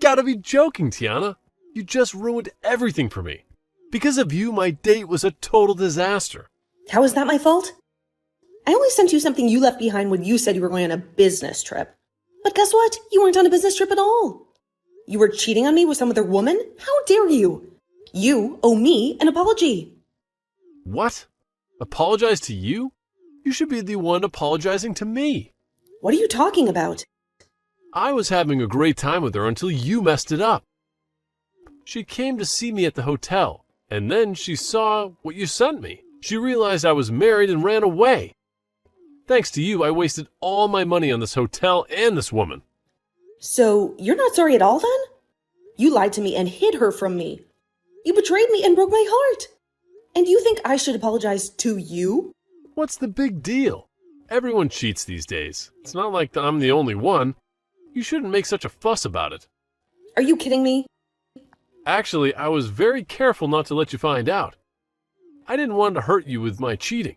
Gotta be joking, Tiana. You just ruined everything for me. Because of you, my date was a total disaster. How is that my fault? I only sent you something you left behind when you said you were going on a business trip. But guess what? You weren't on a business trip at all. You were cheating on me with some other woman? How dare you? You owe me an apology. What? Apologize to you? You should be the one apologizing to me. What are you talking about? I was having a great time with her until you messed it up. She came to see me at the hotel, and then she saw what you sent me. She realized I was married and ran away. Thanks to you, I wasted all my money on this hotel and this woman. So, you're not sorry at all then? You lied to me and hid her from me. You betrayed me and broke my heart. And you think I should apologize to you? What's the big deal? Everyone cheats these days. It's not like I'm the only one. You shouldn't make such a fuss about it. Are you kidding me? Actually, I was very careful not to let you find out. I didn't want to hurt you with my cheating.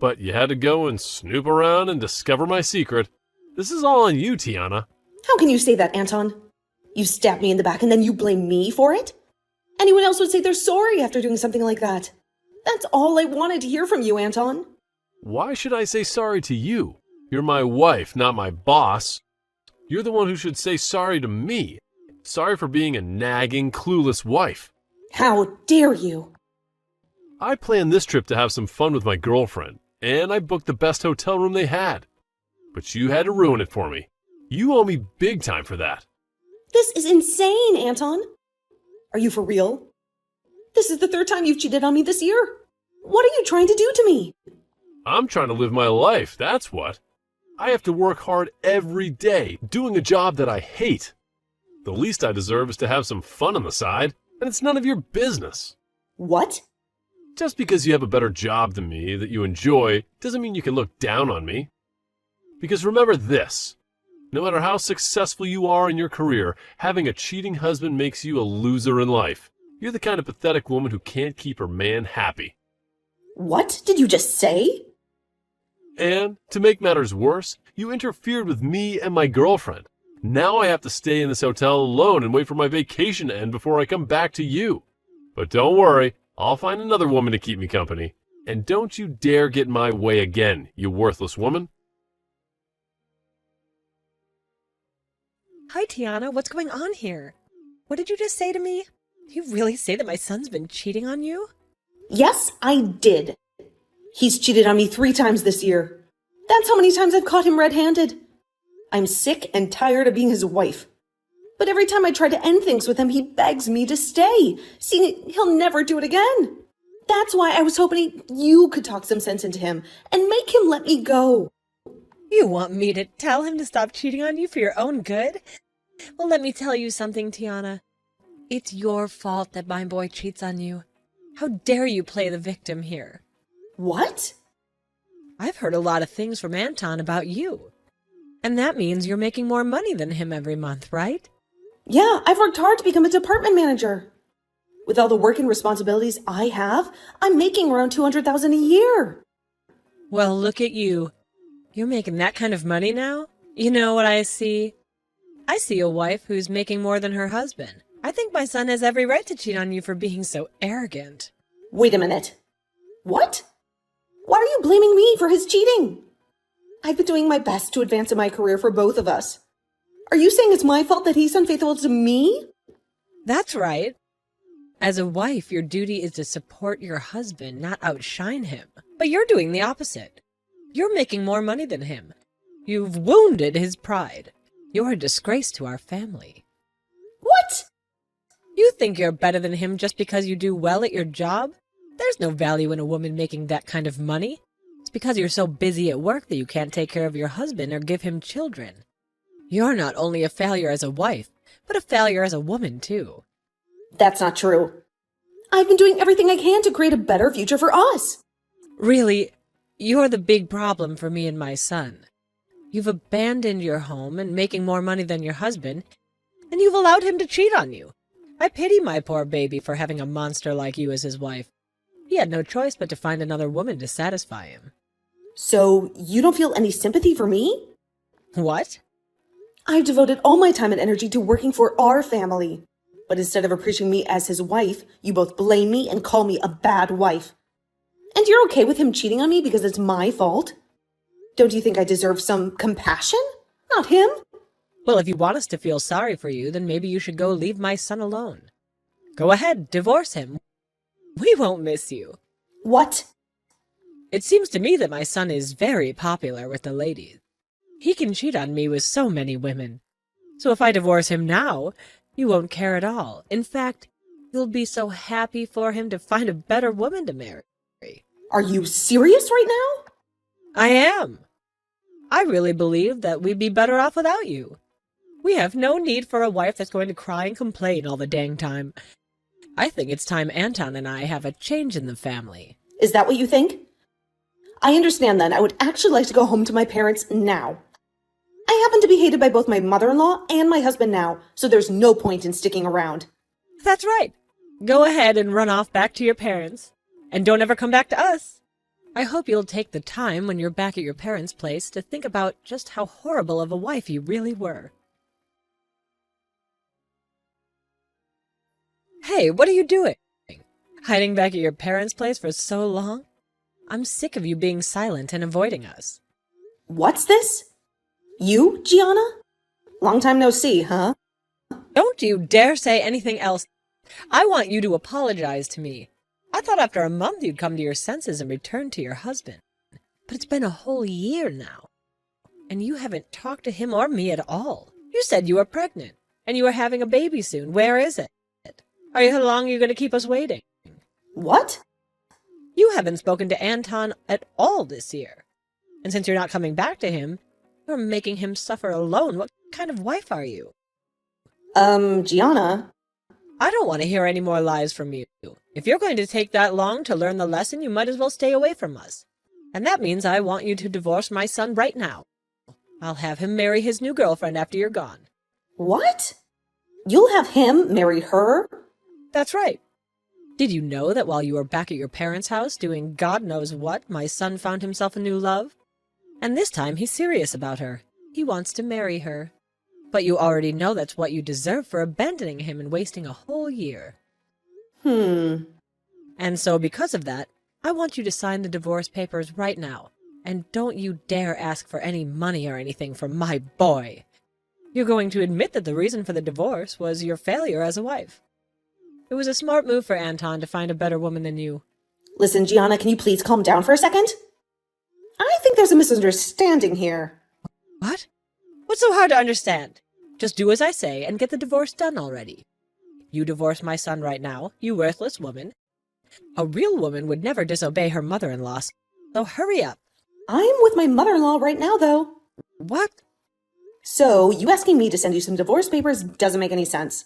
But you had to go and snoop around and discover my secret. This is all on you, Tiana. How can you say that, Anton? You stabbed me in the back and then you blame me for it? Anyone else would say they're sorry after doing something like that. That's all I wanted to hear from you, Anton. Why should I say sorry to you? You're my wife, not my boss. You're the one who should say sorry to me. Sorry for being a nagging, clueless wife. How dare you? I planned this trip to have some fun with my girlfriend, and I booked the best hotel room they had. But you had to ruin it for me. You owe me big time for that. This is insane, Anton. Are you for real? This is the third time you've cheated on me this year. What are you trying to do to me? I'm trying to live my life, that's what. I have to work hard every day, doing a job that I hate. The least I deserve is to have some fun on the side, and it's none of your business. What? Just because you have a better job than me that you enjoy doesn't mean you can look down on me. Because remember this, no matter how successful you are in your career, having a cheating husband makes you a loser in life. You're the kind of pathetic woman who can't keep her man happy. What did you just say? And, to make matters worse, you interfered with me and my girlfriend. Now I have to stay in this hotel alone and wait for my vacation to end before I come back to you. But don't worry, I'll find another woman to keep me company. And don't you dare get in my way again, you worthless woman. Hi, Tiana. What's going on here? What did you just say to me? You really say that my son's been cheating on you? Yes, I did. He's cheated on me 3 times this year. That's how many times I've caught him red-handed. I'm sick and tired of being his wife. But every time I try to end things with him, he begs me to stay. See, he'll never do it again. That's why I was hoping you could talk some sense into him and make him let me go. You want me to tell him to stop cheating on you for your own good? Well, let me tell you something, Tiana. It's your fault that my boy cheats on you. How dare you play the victim here? What? I've heard a lot of things from Anton about you. And that means you're making more money than him every month, right? Yeah, I've worked hard to become a department manager. With all the work and responsibilities I have, I'm making around $200,000 a year. Well, look at you. You're making that kind of money now? You know what I see? I see a wife who's making more than her husband. I think my son has every right to cheat on you for being so arrogant. Wait a minute. What? Why are you blaming me for his cheating? I've been doing my best to advance in my career for both of us. Are you saying it's my fault that he's unfaithful to me? That's right. As a wife, your duty is to support your husband, not outshine him. But you're doing the opposite. You're making more money than him. You've wounded his pride. You're a disgrace to our family. What? You think you're better than him just because you do well at your job? There's no value in a woman making that kind of money. It's because you're so busy at work that you can't take care of your husband or give him children. You're not only a failure as a wife, but a failure as a woman, too. That's not true. I've been doing everything I can to create a better future for us. Really, you're the big problem for me and my son. You've abandoned your home and making more money than your husband, and you've allowed him to cheat on you. I pity my poor baby for having a monster like you as his wife. He had no choice but to find another woman to satisfy him. So, you don't feel any sympathy for me? What? I've devoted all my time and energy to working for our family. But instead of appreciating me as his wife, you both blame me and call me a bad wife. And you're okay with him cheating on me because it's my fault? Don't you think I deserve some compassion? Not him. Well, if you want us to feel sorry for you, then maybe you should go leave my son alone. Go ahead, divorce him. We won't miss you. What? It seems to me that my son is very popular with the ladies. He can cheat on me with so many women. So if I divorce him now, you won't care at all. In fact, you'll be so happy for him to find a better woman to marry. Are you serious right now? I am. I really believe that we'd be better off without you. We have no need for a wife that's going to cry and complain all the dang time. I think it's time Anton and I have a change in the family. Is that what you think? I understand then. I would actually like to go home to my parents now. I happen to be hated by both my mother-in-law and my husband now, so there's no point in sticking around. That's right. Go ahead and run off back to your parents. And don't ever come back to us. I hope you'll take the time when you're back at your parents' place to think about just how horrible of a wife you really were. Hey, what are you doing? Hiding back at your parents' place for so long? I'm sick of you being silent and avoiding us. What's this? You, Gianna? Long time no see, huh? Don't you dare say anything else. I want you to apologize to me. I thought after a month you'd come to your senses and return to your husband. But it's been a whole year now. And you haven't talked to him or me at all. You said you were pregnant, and you were having a baby soon. Where is it? How long are you going to keep us waiting? What? You haven't spoken to Anton at all this year. And since you're not coming back to him, you're making him suffer alone. What kind of wife are you? Gianna? I don't want to hear any more lies from you. If you're going to take that long to learn the lesson, you might as well stay away from us. And that means I want you to divorce my son right now. I'll have him marry his new girlfriend after you're gone. What? You'll have him marry her? That's right. Did you know that while you were back at your parents' house doing God knows what, my son found himself a new love? And this time he's serious about her. He wants to marry her. But you already know that's what you deserve for abandoning him and wasting a whole year. And so because of that, I want you to sign the divorce papers right now. And don't you dare ask for any money or anything from my boy. You're going to admit that the reason for the divorce was your failure as a wife. It was a smart move for Anton to find a better woman than you. Listen, Gianna, can you please calm down for a second? I think there's a misunderstanding here. What? What's so hard to understand? Just do as I say and get the divorce done already. You divorce my son right now, you worthless woman. A real woman would never disobey her mother-in-law, so hurry up. I'm with my mother-in-law right now, though. What? So, you asking me to send you some divorce papers doesn't make any sense.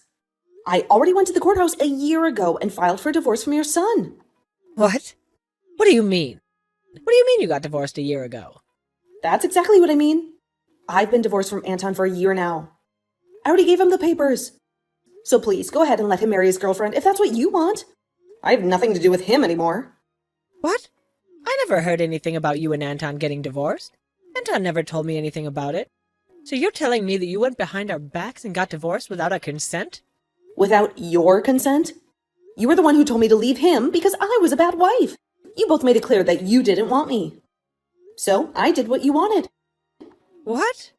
I already went to the courthouse a year ago and filed for divorce from your son. What? What do you mean? What do you mean you got divorced a year ago? That's exactly what I mean. I've been divorced from Anton for a year now. I already gave him the papers. So please, go ahead and let him marry his girlfriend if that's what you want. I have nothing to do with him anymore. What? I never heard anything about you and Anton getting divorced. Anton never told me anything about it. So you're telling me that you went behind our backs and got divorced without our consent? Without your consent? You were the one who told me to leave him because I was a bad wife. You both made it clear that you didn't want me. So I did what you wanted. What?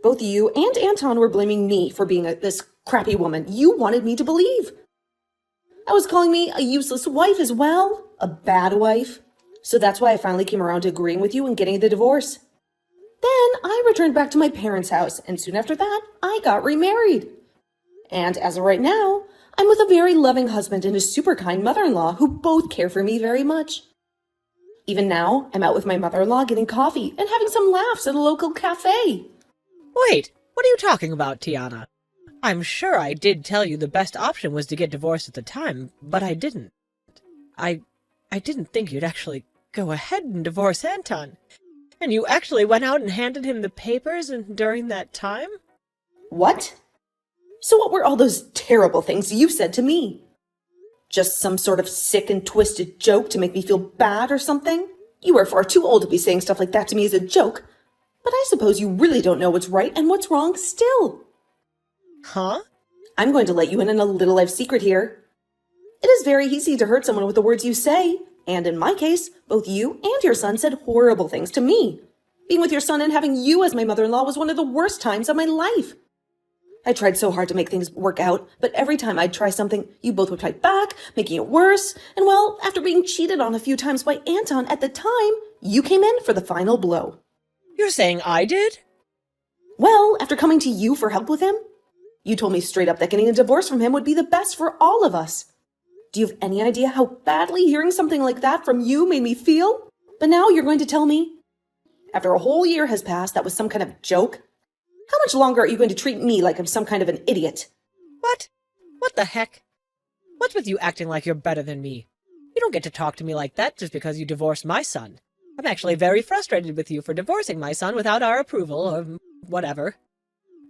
Both you and Anton were blaming me for being this crappy woman you wanted me to believe. I was calling me a useless wife as well, a bad wife. So that's why I finally came around to agreeing with you and getting the divorce. Then I returned back to my parents' house, and soon after that, I got remarried. And as of right now, I'm with a very loving husband and a super kind mother-in-law who both care for me very much. Even now, I'm out with my mother-in-law getting coffee and having some laughs at a local cafe. Wait, what are you talking about, Tiana? I'm sure I did tell you the best option was to get divorced at the time, but I didn't. I didn't think you'd actually go ahead and divorce Anton. And you actually went out and handed him the papers during that time? What? So what were all those terrible things you said to me? Just some sort of sick and twisted joke to make me feel bad or something? You are far too old to be saying stuff like that to me as a joke. But I suppose you really don't know what's right and what's wrong still. Huh? I'm going to let you in on a little life secret here. It is very easy to hurt someone with the words you say, and in my case, both you and your son said horrible things to me. Being with your son and having you as my mother-in-law was one of the worst times of my life. I tried so hard to make things work out, but every time I'd try something, you both would fight back, making it worse. And well, after being cheated on a few times by Anton at the time, you came in for the final blow. You're saying I did? Well, after coming to you for help with him, you told me straight up that getting a divorce from him would be the best for all of us. Do you have any idea how badly hearing something like that from you made me feel? But now you're going to tell me? After a whole year has passed, that was some kind of joke? How much longer are you going to treat me like I'm some kind of an idiot? What? What the heck? What's with you acting like you're better than me? You don't get to talk to me like that just because you divorced my son. I'm actually very frustrated with you for divorcing my son without our approval or whatever.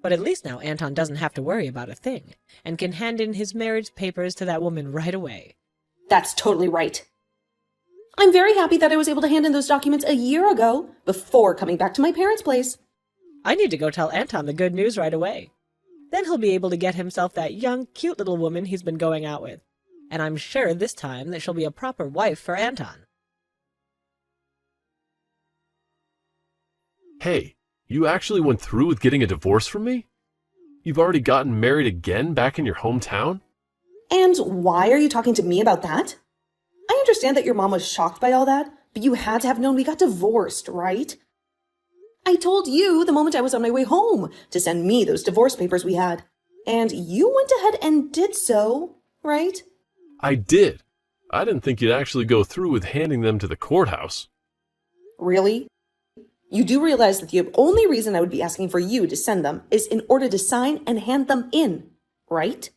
But at least now Anton doesn't have to worry about a thing and can hand in his marriage papers to that woman right away. That's totally right. I'm very happy that I was able to hand in those documents a year ago, before coming back to my parents' place. I need to go tell Anton the good news right away. Then he'll be able to get himself that young, cute little woman he's been going out with. And I'm sure this time that she'll be a proper wife for Anton. Hey, you actually went through with getting a divorce from me? You've already gotten married again back in your hometown? And why are you talking to me about that? I understand that your mom was shocked by all that, but you had to have known we got divorced, right? I told you the moment I was on my way home to send me those divorce papers we had. And you went ahead and did so, right? I did. I didn't think you'd actually go through with handing them to the courthouse. Really? You do realize that the only reason I would be asking for you to send them is in order to sign and hand them in, right?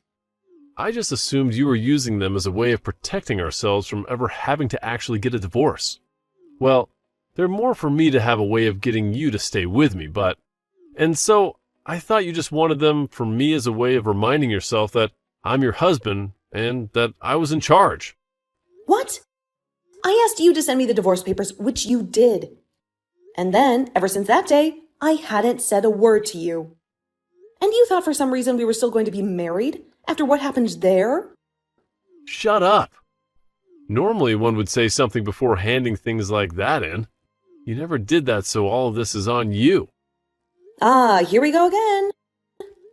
I just assumed you were using them as a way of protecting ourselves from ever having to actually get a divorce. Well, they're more for me to have a way of getting you to stay with me, but... And so, I thought you just wanted them for me as a way of reminding yourself that I'm your husband and that I was in charge. What? I asked you to send me the divorce papers, which you did. And then, ever since that day, I hadn't said a word to you. And you thought for some reason we were still going to be married after what happened there? Shut up. Normally one would say something before handing things like that in. You never did that, so all of this is on you. Ah, here we go again.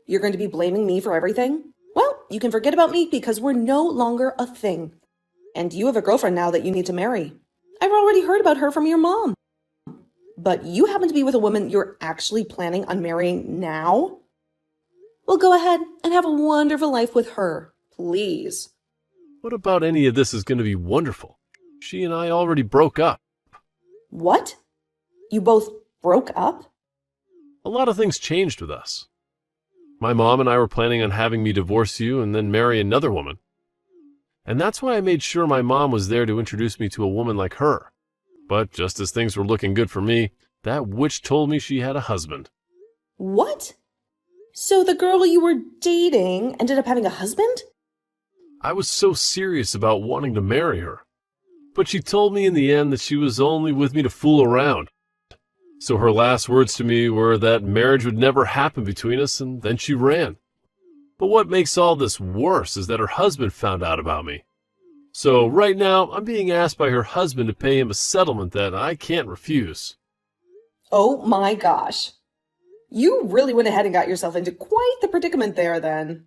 You're going to be blaming me for everything? Well, you can forget about me because we're no longer a thing. And you have a girlfriend now that you need to marry. I've already heard about her from your mom. But you happen to be with a woman you're actually planning on marrying now? Well, go ahead and have a wonderful life with her, please. What about any of this is going to be wonderful? She and I already broke up. What? You both broke up? A lot of things changed with us. My mom and I were planning on having me divorce you and then marry another woman. And that's why I made sure my mom was there to introduce me to a woman like her. But just as things were looking good for me, that witch told me she had a husband. What? So the girl you were dating ended up having a husband? I was so serious about wanting to marry her. But she told me in the end that she was only with me to fool around. So her last words to me were that marriage would never happen between us, and then she ran. But what makes all this worse is that her husband found out about me. So right now, I'm being asked by her husband to pay him a settlement that I can't refuse. Oh my gosh. You really went ahead and got yourself into quite the predicament there then.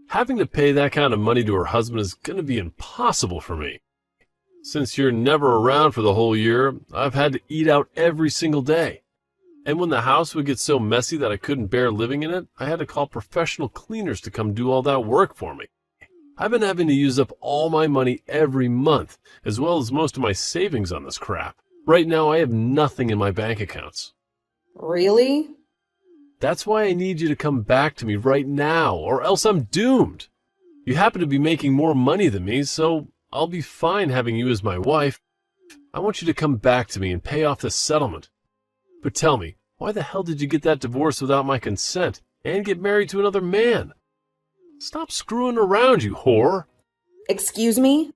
Having to pay that kind of money to her husband is going to be impossible for me. Since you're never around for the whole year, I've had to eat out every single day. And when the house would get so messy that I couldn't bear living in it, I had to call professional cleaners to come do all that work for me. I've been having to use up all my money every month, as well as most of my savings on this crap. Right now, I have nothing in my bank accounts. Really? That's why I need you to come back to me right now, or else I'm doomed. You happen to be making more money than me, so I'll be fine having you as my wife. I want you to come back to me and pay off this settlement. But tell me, why the hell did you get that divorce without my consent and get married to another man? Stop screwing around, you whore. Excuse me?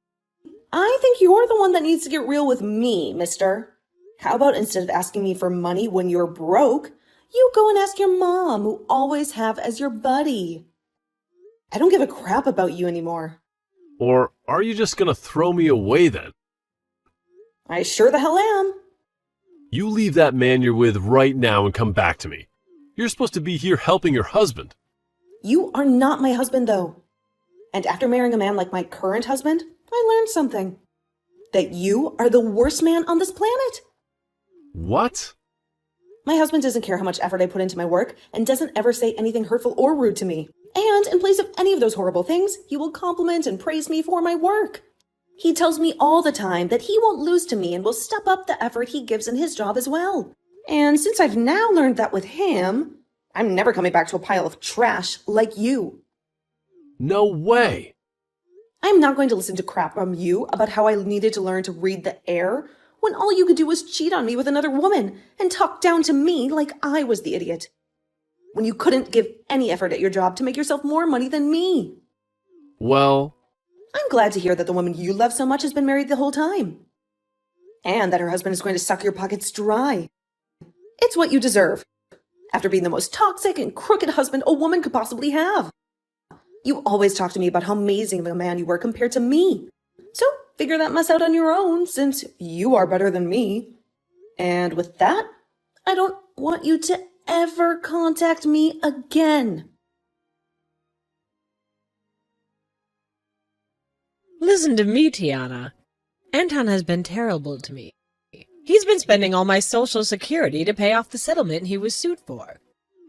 I think you're the one that needs to get real with me, mister. How about instead of asking me for money when you're broke, you go and ask your mom, who always have as your buddy? I don't give a crap about you anymore. Or are you just gonna throw me away then? I sure the hell am. You leave that man you're with right now and come back to me. You're supposed to be here helping your husband. You are not my husband, though. And after marrying a man like my current husband, I learned something. That you are the worst man on this planet. What? My husband doesn't care how much effort I put into my work and doesn't ever say anything hurtful or rude to me. And in place of any of those horrible things, he will compliment and praise me for my work. He tells me all the time that he won't lose to me and will step up the effort he gives in his job as well. And since I've now learned that with him, I'm never coming back to a pile of trash like you. No way. I'm not going to listen to crap from you about how I needed to learn to read the air when all you could do was cheat on me with another woman and talk down to me like I was the idiot. When you couldn't give any effort at your job to make yourself more money than me. Well, I'm glad to hear that the woman you love so much has been married the whole time. And that her husband is going to suck your pockets dry. It's what you deserve. After being the most toxic and crooked husband a woman could possibly have. You always talk to me about how amazing of a man you were compared to me. So figure that mess out on your own, since you are better than me. And with that, I don't want you to ever contact me again. Listen to me, Tiana. Anton has been terrible to me. He's been spending all my Social Security to pay off the settlement he was sued for.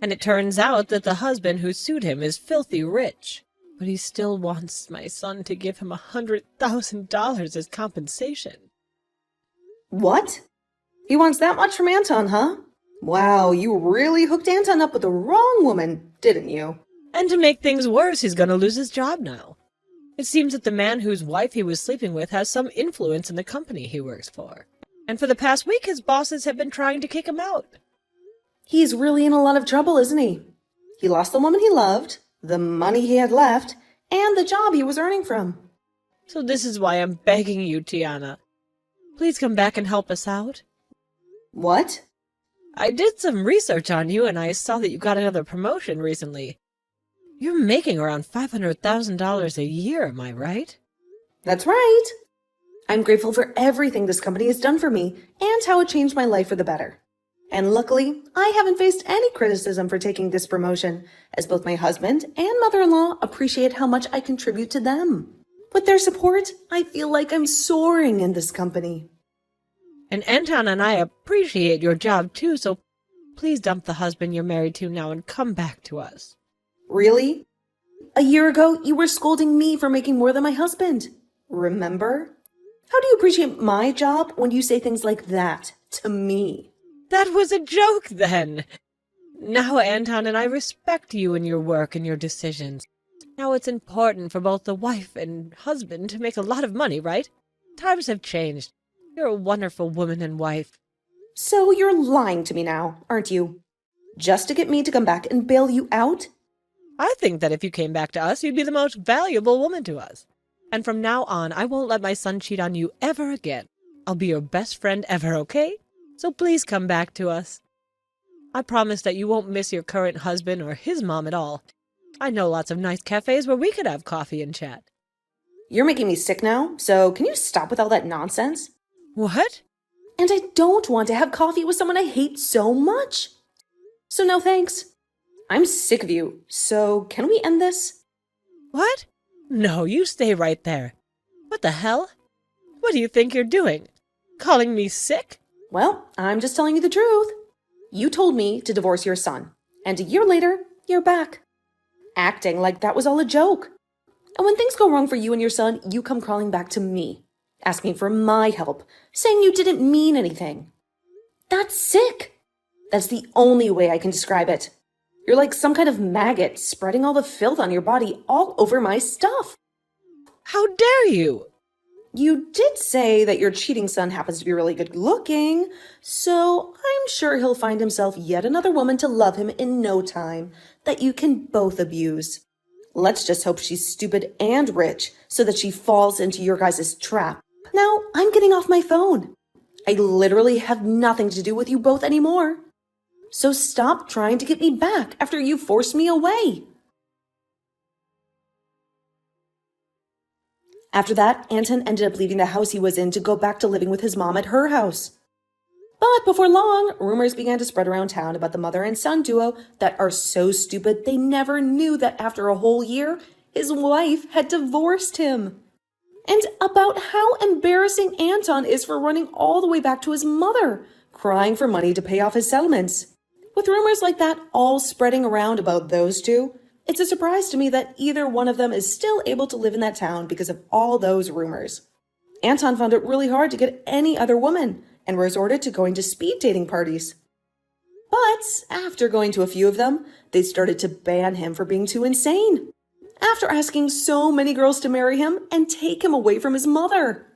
And it turns out that the husband who sued him is filthy rich. But he still wants my son to give him $100,000 as compensation. What? He wants that much from Anton, huh? Wow, you really hooked Anton up with the wrong woman, didn't you? And to make things worse, he's going to lose his job now. It seems that the man whose wife he was sleeping with has some influence in the company he works for. And for the past week, his bosses have been trying to kick him out. He's really in a lot of trouble, isn't he? He lost the woman he loved, the money he had left, and the job he was earning from. So this is why I'm begging you, Tiana. Please come back and help us out. What? I did some research on you, and I saw that you got another promotion recently. You're making around $500,000 a year, am I right? That's right. I'm grateful for everything this company has done for me and how it changed my life for the better. And luckily, I haven't faced any criticism for taking this promotion, as both my husband and mother-in-law appreciate how much I contribute to them. With their support, I feel like I'm soaring in this company. And Anton and I appreciate your job too, so please dump the husband you're married to now and come back to us. Really? A year ago, you were scolding me for making more than my husband. Remember? How do you appreciate my job when you say things like that to me? That was a joke then. Now Anton and I respect you and your work and your decisions. Now it's important for both the wife and husband to make a lot of money, right? Times have changed. You're a wonderful woman and wife. So you're lying to me now, aren't you? Just to get me to come back and bail you out? I think that if you came back to us, you'd be the most valuable woman to us. And from now on, I won't let my son cheat on you ever again. I'll be your best friend ever, okay? So please come back to us. I promise that you won't miss your current husband or his mom at all. I know lots of nice cafes where we could have coffee and chat. You're making me sick now, so can you stop with all that nonsense? What? And I don't want to have coffee with someone I hate so much. So no thanks. I'm sick of you, so can we end this? What? No, you stay right there. What the hell? What do you think you're doing? Calling me sick? Well, I'm just telling you the truth. You told me to divorce your son, and a year later, you're back. Acting like that was all a joke. And when things go wrong for you and your son, you come crawling back to me, asking for my help, saying you didn't mean anything. That's sick. That's the only way I can describe it. You're like some kind of maggot spreading all the filth on your body all over my stuff. How dare you? You did say that your cheating son happens to be really good looking, so I'm sure he'll find himself yet another woman to love him in no time that you can both abuse. Let's just hope she's stupid and rich so that she falls into your guys' trap. Now, I'm getting off my phone. I literally have nothing to do with you both anymore. So stop trying to get me back after you forced me away. After that, Anton ended up leaving the house he was in to go back to living with his mom at her house. But before long, rumors began to spread around town about the mother and son duo that are so stupid they never knew that after a whole year, his wife had divorced him. And about how embarrassing Anton is for running all the way back to his mother, crying for money to pay off his settlements. With rumors like that all spreading around about those two, it's a surprise to me that either one of them is still able to live in that town because of all those rumors. Anton found it really hard to get any other woman and resorted to going to speed dating parties. But after going to a few of them, they started to ban him for being too insane. After asking so many girls to marry him and take him away from his mother.